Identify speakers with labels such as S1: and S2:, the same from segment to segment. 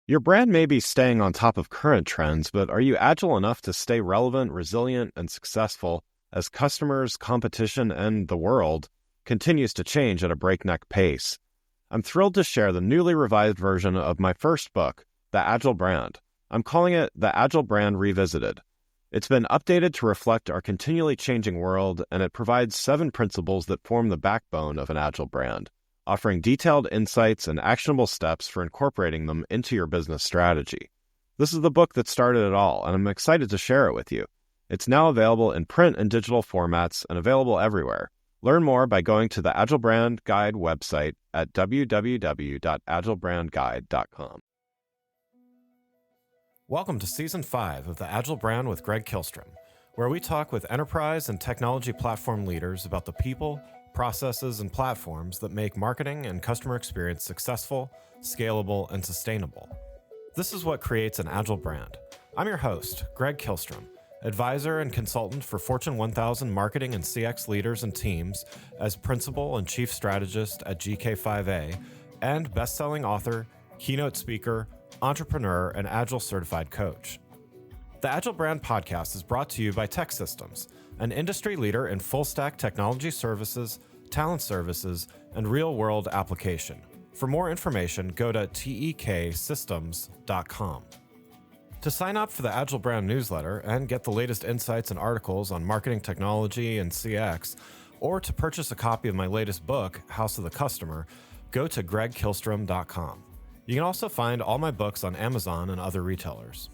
S1: Your brand may be staying on top of current trends, but are you agile enough to stay relevant, resilient, and successful as customers, competition, and the world continues to change at a breakneck pace? I'm thrilled to share the newly revised version of my first book, The Agile Brand. I'm calling it The Agile Brand Revisited. It's been updated to reflect our continually changing world, and it provides 7 principles that form the backbone of an agile brand, offering detailed insights and actionable steps for incorporating them into your business strategy. This is the book that started it all, and I'm excited to share it with you. It's now available in print and digital formats and available everywhere. Learn more by going to the Agile Brand Guide website at www.agilebrandguide.com. Welcome to Season 5 of The Agile Brand with Greg Kihlstrom, where we talk with enterprise and technology platform leaders about the people, processes, and platforms that make marketing and customer experience successful, scalable, and sustainable. This is what creates an agile brand. I'm your host, Greg Kihlstrom, advisor and consultant for Fortune 1000 marketing and CX leaders and teams as principal and chief strategist at GK5A, and best-selling author, keynote speaker, entrepreneur, and Agile certified coach. The Agile Brand podcast is brought to you by TEKsystems, an industry leader in full-stack technology services, talent services, and real-world application. For more information, go to teksystems.com. To sign up for the Agile Brand newsletter and get the latest insights and articles on marketing technology and CX, or to purchase a copy of my latest book, House of the Customer, go to gregkihlstrom.com. You can also find all my books on Amazon and other retailers.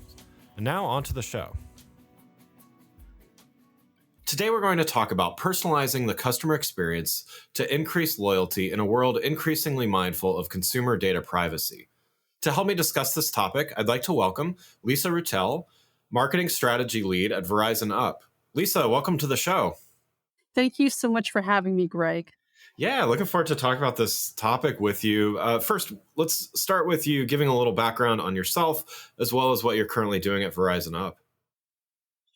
S1: And now on to the show. Today we're going to talk about personalizing the customer experience to increase loyalty in a world increasingly mindful of consumer data privacy. To help me discuss this topic, I'd like to welcome Lisa Routel, Marketing Strategy Lead at Verizon Up. Lisa, welcome to the show.
S2: Thank you so much for having me, Greg.
S1: Yeah, looking forward to talking about this topic with you. First, let's start with you giving a little background on yourself, as well as what you're currently doing at Verizon Up.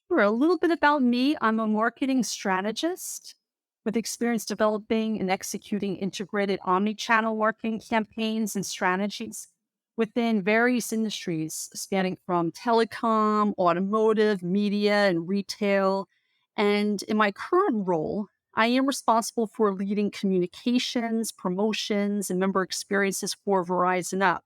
S2: Sure, a little bit about me. I'm a marketing strategist with experience developing and executing integrated omni-channel marketing campaigns and strategies within various industries, spanning from telecom, automotive, media, and retail. And in my current role, I am responsible for leading communications, promotions, and member experiences for Verizon Up,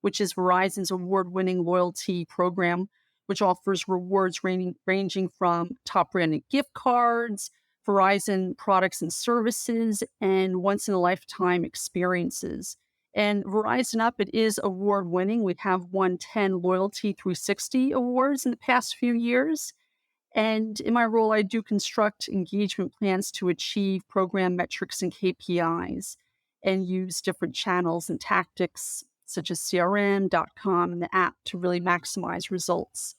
S2: which is Verizon's award-winning loyalty program, which offers rewards ranging from top branded gift cards, Verizon products and services, and once-in-a-lifetime experiences. And Verizon Up, it is award-winning. We have won 10 Loyalty 360 awards in the past few years. And in my role, I do construct engagement plans to achieve program metrics and KPIs and use different channels and tactics such as CRM.com and the app to really maximize results.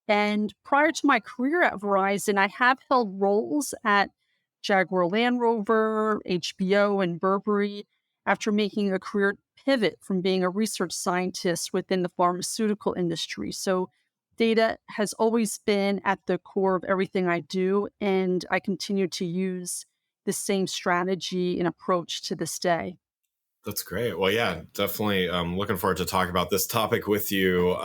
S2: And prior to my career at Verizon, I have held roles at Jaguar Land Rover, HBO, and Burberry after making a career pivot from being a research scientist within the pharmaceutical industry. So data has always been at the core of everything I do, and I continue to use the same strategy and approach to this day.
S1: That's great. Well, yeah, definitely. Looking forward to talking about this topic with you.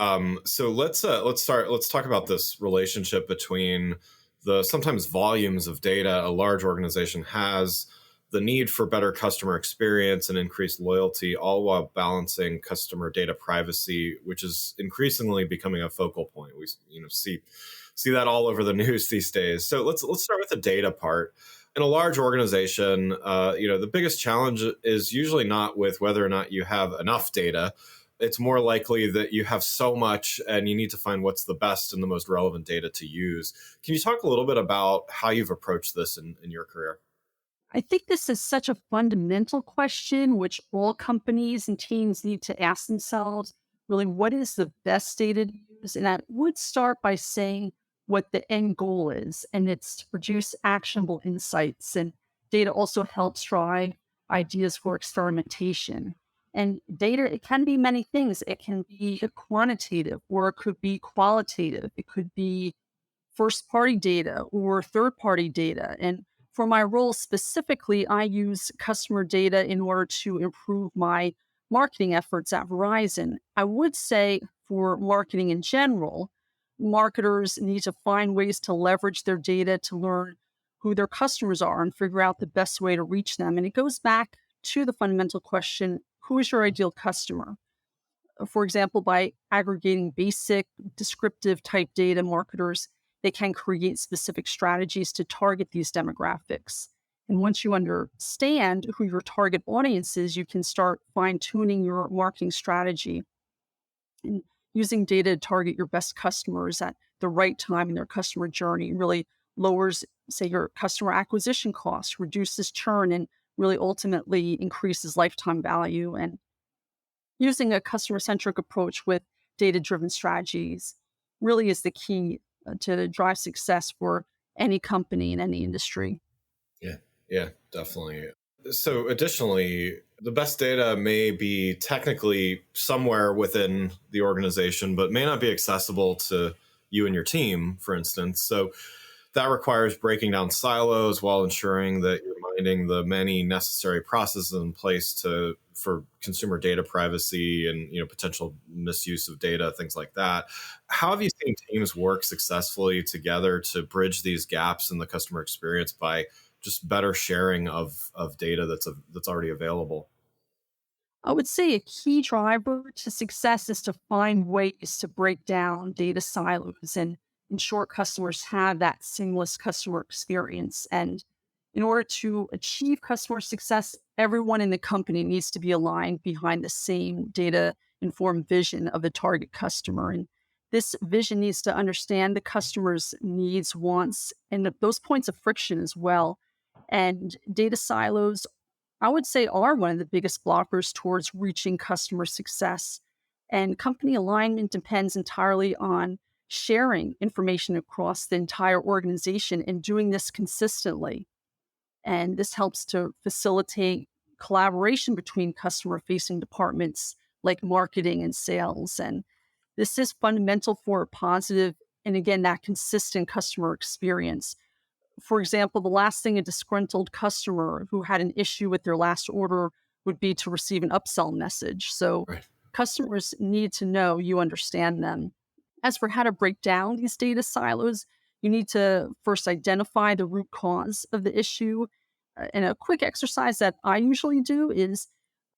S1: So let's talk about this relationship between the sometimes volumes of data a large organization has, the need for better customer experience and increased loyalty, all while balancing customer data privacy, which is increasingly becoming a focal point. We see that all over the news these days. So let's start with the data part. In a large organization, the biggest challenge is usually not with whether or not you have enough data. It's more likely that you have so much and you need to find what's the best and the most relevant data to use. Can you talk a little bit about how you've approached this in your career?
S2: I think this is such a fundamental question, which all companies and teams need to ask themselves, really, what is the best data to use? And I would start by saying what the end goal is, and it's to produce actionable insights. And data also helps drive ideas for experimentation. And data, it can be many things. It can be quantitative, or it could be qualitative. It could be first-party data or third-party data. And for my role specifically, I use customer data in order to improve my marketing efforts at Verizon. I would say for marketing in general, marketers need to find ways to leverage their data to learn who their customers are and figure out the best way to reach them. And it goes back to the fundamental question, who is your ideal customer? For example, by aggregating basic descriptive type data, marketers they can create specific strategies to target these demographics. And once you understand who your target audience is, you can start fine tuning your marketing strategy and using data to target your best customers at the right time in their customer journey really lowers, say, your customer acquisition costs, reduces churn, and really ultimately increases lifetime value. And using a customer centric approach with data driven strategies really is the key to drive success for any company in any industry.
S1: Yeah, yeah, definitely. So, additionally, the best data may be technically somewhere within the organization, but may not be accessible to you and your team, for instance. So, that requires breaking down silos while ensuring that you're minding the many necessary processes in place to for consumer data privacy and potential misuse of data, things like that. How have you seen teams work successfully together to bridge these gaps in the customer experience by just better sharing of data that's already available?
S2: I would say a key driver to success is to find ways to break down data silos and ensure customers have that seamless customer experience. And in order to achieve customer success, everyone in the company needs to be aligned behind the same data informed vision of the target customer. And this vision needs to understand the customer's needs, wants, and those points of friction as well. And data silos I would say are one of the biggest blockers towards reaching customer success. And company alignment depends entirely on sharing information across the entire organization and doing this consistently. And this helps to facilitate collaboration between customer facing departments like marketing and sales. And this is fundamental for a positive and again, that consistent customer experience. For example, the last thing a disgruntled customer who had an issue with their last order would be to receive an upsell message. So
S1: Right.
S2: customers need to know you understand them. As for how to break down these data silos, you need to first identify the root cause of the issue. And a quick exercise that I usually do is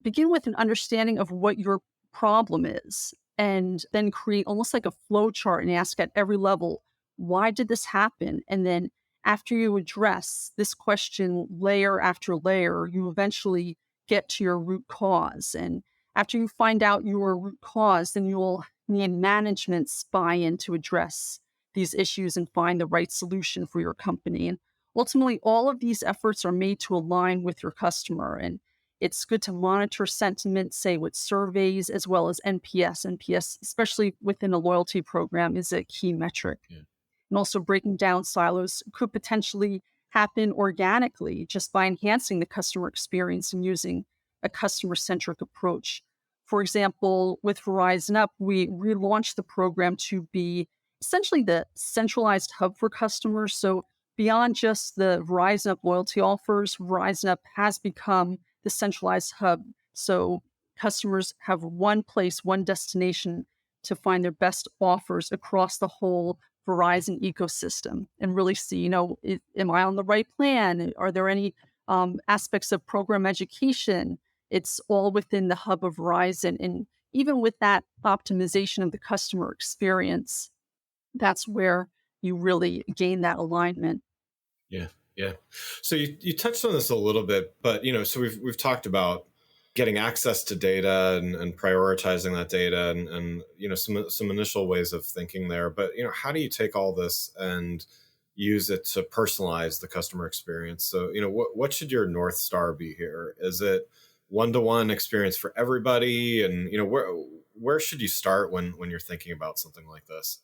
S2: begin with an understanding of what your problem is and then create almost like a flow chart and ask at every level, why did this happen? And then after you address this question layer after layer, you eventually get to your root cause. And after you find out your root cause, then you'll need management's buy-in to address these issues and find the right solution for your company. And ultimately, all of these efforts are made to align with your customer. And it's good to monitor sentiment, say with surveys as well as NPS. NPS, especially within a loyalty program, is a key metric.
S1: Yeah.
S2: And also breaking down silos could potentially happen organically just by enhancing the customer experience and using a customer centric approach. For example, with Verizon Up, we relaunched the program to be essentially the centralized hub for customers. So beyond just the Verizon Up loyalty offers, Verizon Up has become the centralized hub. So customers have one place, one destination to find their best offers across the whole Verizon ecosystem and really see, am I on the right plan? Are there any aspects of program education? It's all within the hub of Verizon. And even with that optimization of the customer experience, that's where you really gain that alignment.
S1: Yeah, yeah. So you touched on this a little bit, but so we've talked about getting access to data and prioritizing that data and some initial ways of thinking there. But how do you take all this and use it to personalize the customer experience? So what should your North Star be here? Is it one-to-one experience for everybody? And where should you start when you're thinking about something like this?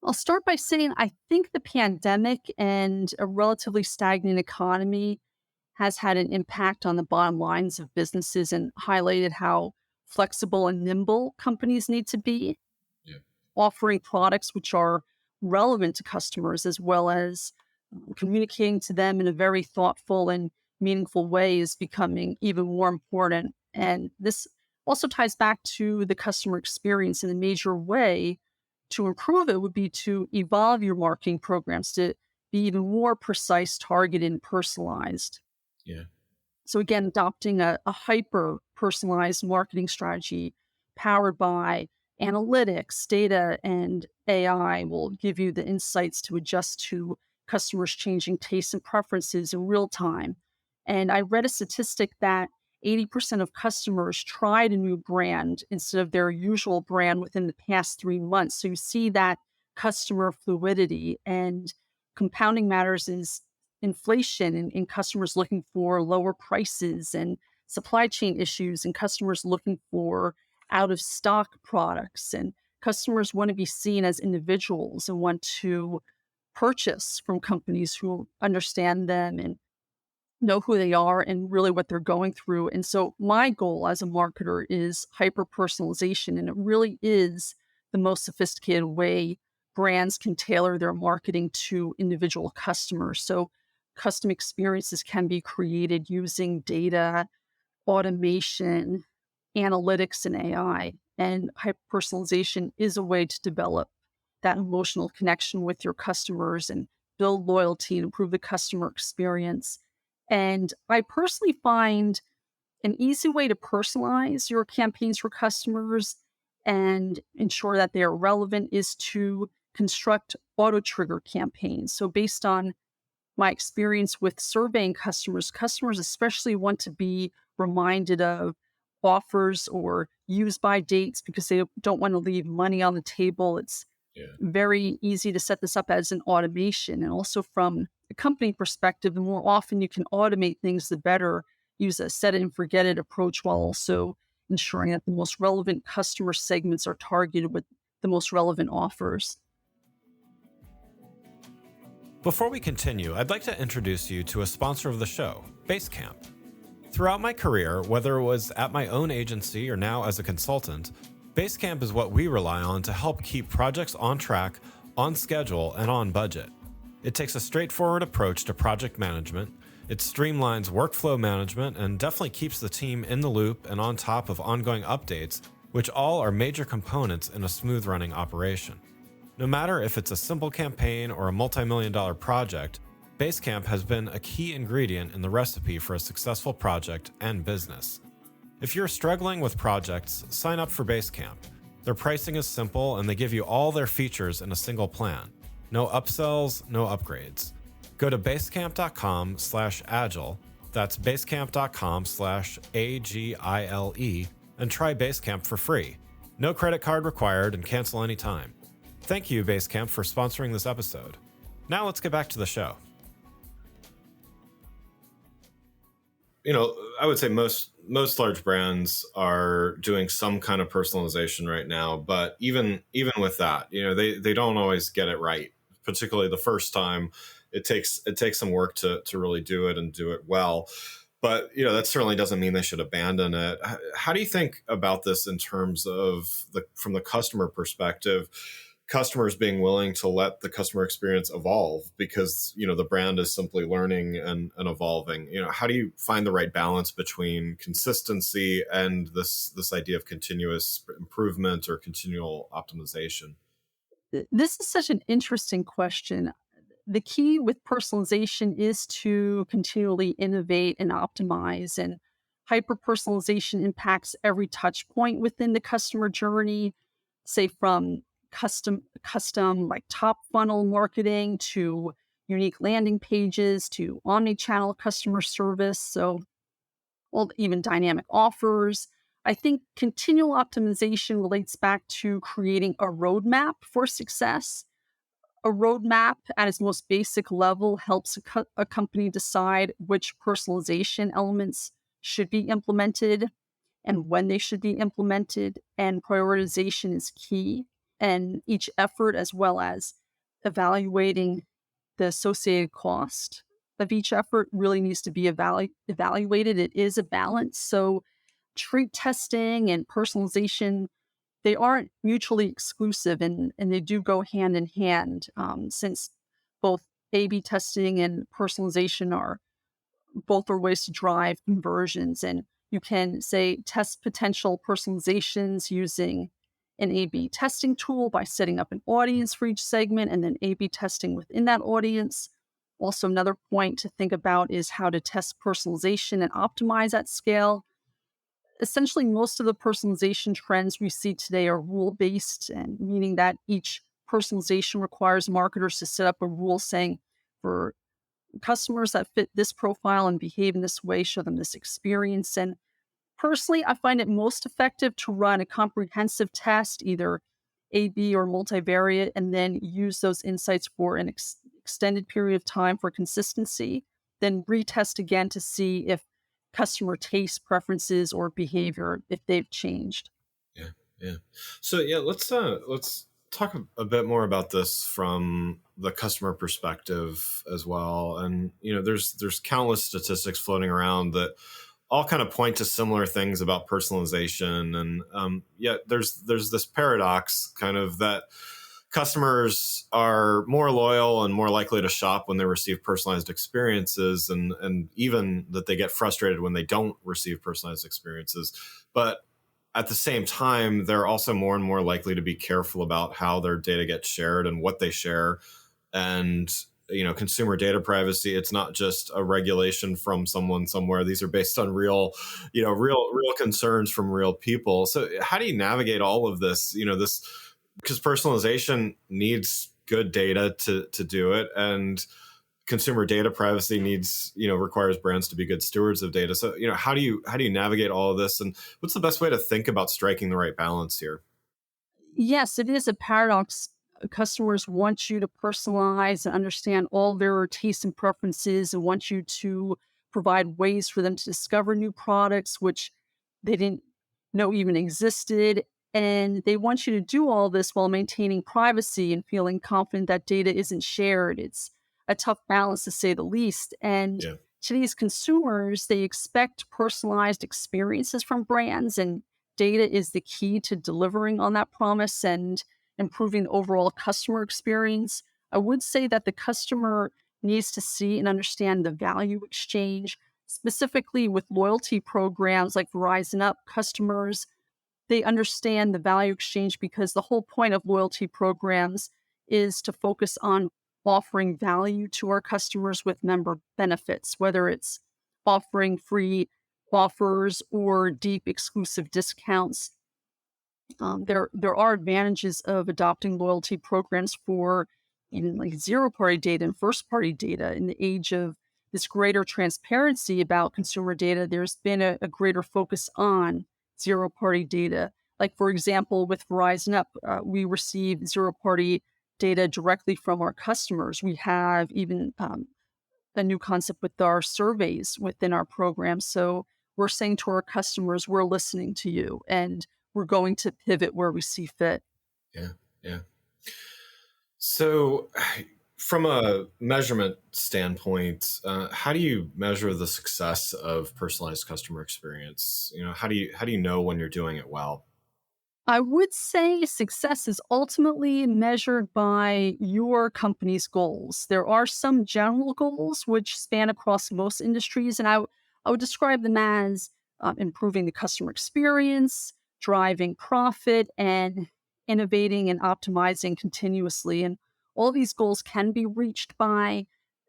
S2: I'll start by saying I think the pandemic and a relatively stagnant economy has had an impact on the bottom lines of businesses and highlighted how flexible and nimble companies need to be,
S1: Yeah.
S2: offering products which are relevant to customers as well as communicating to them in a very thoughtful and meaningful way is becoming even more important. And this Also ties back to the customer experience in a major way. To improve it would be to evolve your marketing programs to be even more precise, targeted, and personalized.
S1: Yeah.
S2: So again, adopting a hyper personalized marketing strategy powered by analytics, data, and AI will give you the insights to adjust to customers' changing tastes and preferences in real time. And I read a statistic that 80% of customers tried a new brand instead of their usual brand within the past 3 months. So you see that customer fluidity, and compounding matters is inflation and customers looking for lower prices, and supply chain issues and customers looking for out of stock products, and customers want to be seen as individuals and want to purchase from companies who understand them and know who they are and really what they're going through. And so my goal as a marketer is hyper personalization. And it really is the most sophisticated way brands can tailor their marketing to individual customers. So custom experiences can be created using data, automation, analytics, and AI. And hyper personalization is a way to develop that emotional connection with your customers and build loyalty and improve the customer experience. And I personally find an easy way to personalize your campaigns for customers and ensure that they are relevant is to construct auto trigger campaigns. So, based on my experience with surveying customers, customers especially want to be reminded of offers or use by dates because they don't want to leave money on the table. It's
S1: Yeah.
S2: very easy to set this up as an automation. And also from a company perspective, the more often you can automate things, the better. Use a set it and forget it approach while also ensuring that the most relevant customer segments are targeted with the most relevant offers.
S1: Before we continue, I'd like to introduce you to a sponsor of the show, Basecamp. Throughout my career, whether it was at my own agency or now as a consultant, Basecamp is what we rely on to help keep projects on track, on schedule, and on budget. It takes a straightforward approach to project management. It streamlines workflow management and definitely keeps the team in the loop and on top of ongoing updates, which all are major components in a smooth running operation. No matter if it's a simple campaign or a multi-million-dollar project, Basecamp has been a key ingredient in the recipe for a successful project and business. If you're struggling with projects, sign up for Basecamp. Their pricing is simple and they give you all their features in a single plan. No upsells, no upgrades. Go to basecamp.com/agile, that's basecamp.com/AGILE, and try Basecamp for free. No credit card required and cancel anytime. Thank you, Basecamp, for sponsoring this episode. Now let's get back to the show. I would say most large brands are doing some kind of personalization right now, but even with that, they don't always get it right. Particularly the first time, it takes some work to really do it and do it well. But that certainly doesn't mean they should abandon it. How do you think about this in terms of from the customer perspective? Customers being willing to let the customer experience evolve because the brand is simply learning and evolving. How do you find the right balance between consistency and this idea of continuous improvement or continual optimization?
S2: This is such an interesting question. The key with personalization is to continually innovate and optimize, and hyper personalization impacts every touch point within the customer journey, say from custom like top funnel marketing to unique landing pages to omni-channel customer service. So, well, even dynamic offers. I think continual optimization relates back to creating a roadmap for success. A roadmap at its most basic level helps a company decide which personalization elements should be implemented and when they should be implemented. And prioritization is key. And each effort, as well as evaluating the associated cost of each effort, really needs to be evaluated. It is a balance. So, treat testing and personalization, they aren't mutually exclusive, and they do go hand in hand, since both A/B testing and personalization are both are ways to drive conversions. And You can say test potential personalizations using an A B testing tool by setting up an audience for each segment and then A B testing within that audience. Also, another point to think about is how to test personalization and optimize at scale. Essentially, most of the personalization trends we see today are rule based, and meaning that each personalization requires marketers to set up a rule saying, for customers that fit this profile and behave in this way, show them this experience. And personally, I find it most effective to run a comprehensive test, either A B or multivariate, and then use those insights for an extended period of time for consistency, then retest again to see if customer taste preferences or behavior, if they've changed.
S1: Yeah, yeah. So yeah, let's talk a bit more about this from the customer perspective as well. And there's countless statistics floating around that all kind of point to similar things about personalization, and yet there's this paradox kind of that customers are more loyal and more likely to shop when they receive personalized experiences, and even that they get frustrated when they don't receive personalized experiences. But at the same time, they're also more and more likely to be careful about how their data gets shared and what they share. And consumer data privacy, it's not just a regulation from someone somewhere. These are based on real concerns from real people. So how do you navigate all of this, this, because personalization needs good data to do it, and consumer data privacy requires brands to be good stewards of data. So how do you navigate all of this, and what's the best way to think about striking the right balance here?
S2: Yes, it is a paradox. Customers want you to personalize and understand all their tastes and preferences and want you to provide ways for them to discover new products, which they didn't know even existed. And they want you to do all this while maintaining privacy and feeling confident that data isn't shared. It's a tough balance to say the least. And
S1: Yeah,
S2: today's consumers, they expect personalized experiences from brands, and data is the key to delivering on that promise and improving the overall customer experience. I would say that the customer needs to see and understand the value exchange, specifically with loyalty programs like Verizon Up. Customers, they understand the value exchange because the whole point of loyalty programs is to focus on offering value to our customers with member benefits, whether it's offering free offers or deep exclusive discounts. There are advantages of adopting loyalty programs for even like zero party data and first party data. In the age of this greater transparency about consumer data, there's been a greater focus on zero party data. Like, for example, with Verizon Up, we receive zero party data directly from our customers. We have even a new concept with our surveys within our program. So we're saying to our customers, we're listening to you and we're going to pivot where we see fit.
S1: yeah, yeah. So from a measurement standpoint, how do you measure the success of personalized customer experience? How do you know when you're doing it well?
S2: I would say success is ultimately measured by your company's goals. There are some general goals which span across most industries, and I would describe them as improving the customer experience, driving profit, and innovating and optimizing continuously. And all these goals can be reached by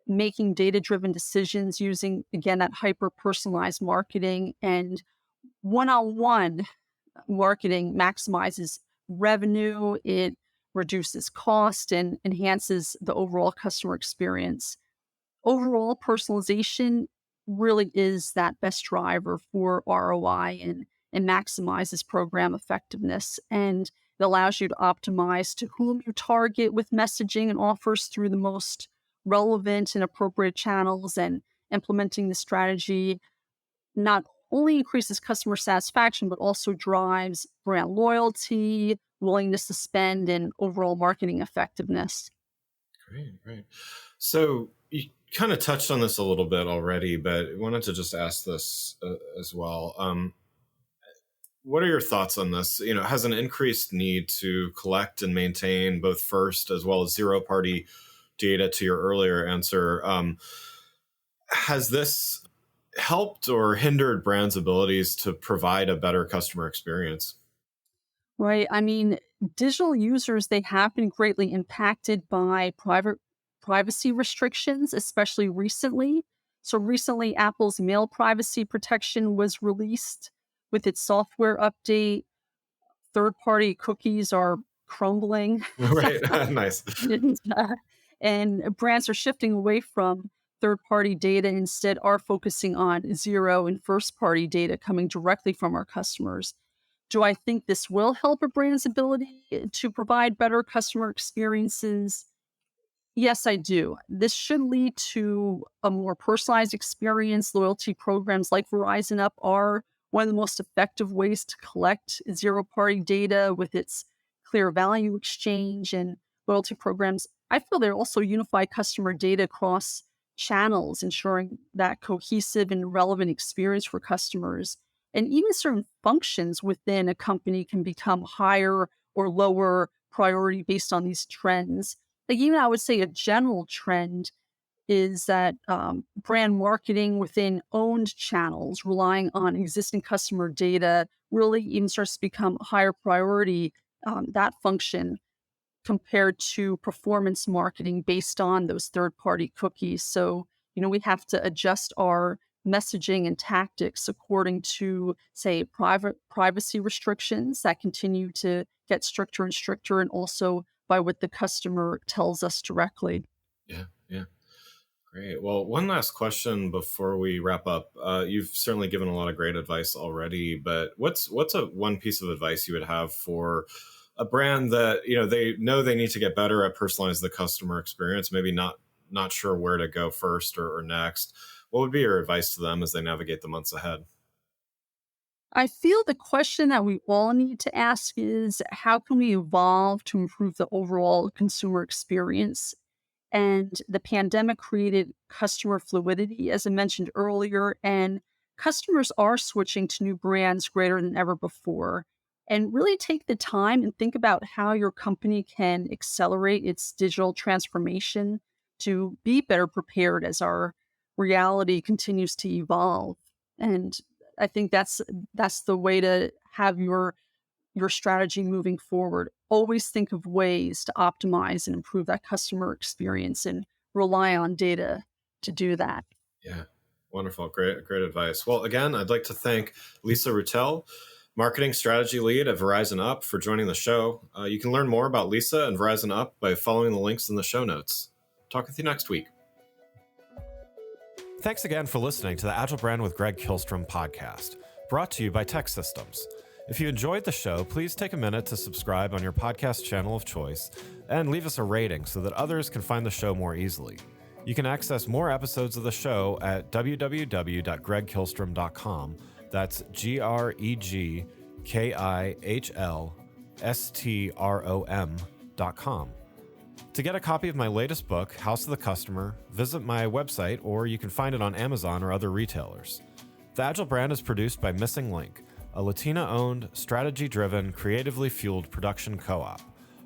S2: making data driven decisions using, again, that hyper personalized marketing and one on one marketing maximizes revenue, it reduces cost, and enhances the overall customer experience. Overall, personalization really is that best driver for ROI and maximizes program effectiveness. And it allows you to optimize to whom you target with messaging and offers through the most relevant and appropriate channels, and implementing the strategy not only increases customer satisfaction, but also drives brand loyalty, willingness to spend, and overall marketing effectiveness.
S1: Great, great. So you kind of touched on this a little bit already, but I wanted to just ask this as well. What are your thoughts on this? Has an increased need to collect and maintain both first as well as zero party data, to your earlier answer. Has this helped or hindered brands' abilities to provide a better customer experience?
S2: Right. I mean, digital users, they have been greatly impacted by privacy restrictions, especially recently. So recently, Apple's mail privacy protection was released with its software update. Third-party cookies are crumbling.
S1: Right. Nice.
S2: And, and brands are shifting away from third-party data, instead are focusing on zero and first-party data coming directly from our customers. Do I think this will help a brand's ability to provide better customer experiences? Yes, I do. This should lead to a more personalized experience. Loyalty programs like Verizon Up are one of the most effective ways to collect zero party data with its clear value exchange and loyalty programs. I feel they also unify customer data across channels, ensuring that cohesive and relevant experience for customers. And even certain functions within a company can become higher or lower priority based on these trends. Like, even I would say a general trend is that brand marketing within owned channels, relying on existing customer data, really even starts to become a higher priority, that function, compared to performance marketing based on those third party cookies. So, we have to adjust our messaging and tactics according to, say, private privacy restrictions that continue to get stricter and stricter, and also by what the customer tells us directly.
S1: Yeah. Yeah. Great. Well, one last question before we wrap up. You've certainly given a lot of great advice already, but what's a one piece of advice you would have for a brand that they know they need to get better at personalize the customer experience, maybe not sure where to go first or next? What would be your advice to them as they navigate the months ahead?
S2: I feel the question that we all need to ask is, how can we evolve to improve the overall consumer experience? And the pandemic created customer fluidity, as I mentioned earlier, and customers are switching to new brands greater than ever before. And really take the time and think about how your company can accelerate its digital transformation to be better prepared as our reality continues to evolve. And I think that's the way to have your strategy moving forward. Always think of ways to optimize and improve that customer experience, and rely on data to do that.
S1: Yeah. Wonderful. Great advice. Well, again, I'd like to thank Lisa Routel, marketing strategy lead at Verizon Up, for joining the show. You can learn more about Lisa and Verizon Up by following the links in the show notes. Talk with you next week. Thanks again for listening to the Agile Brand with Greg Kihlstrom podcast, brought to you by Tech Systems. If you enjoyed the show, please take a minute to subscribe on your podcast channel of choice and leave us a rating so that others can find the show more easily. You can access more episodes of the show at www.gregkihlstrom.com. That's GregKihlstrom.com. To get a copy of my latest book, House of the Customer, visit my website, or you can find it on Amazon or other retailers. The Agile Brand is produced by Missing Link, a Latina-owned, strategy-driven, creatively fueled production co-op.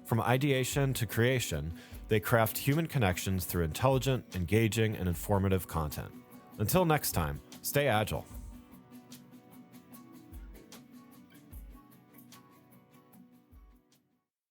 S1: From ideation to creation, they craft human connections through intelligent, engaging, and informative content. Until next time, stay agile.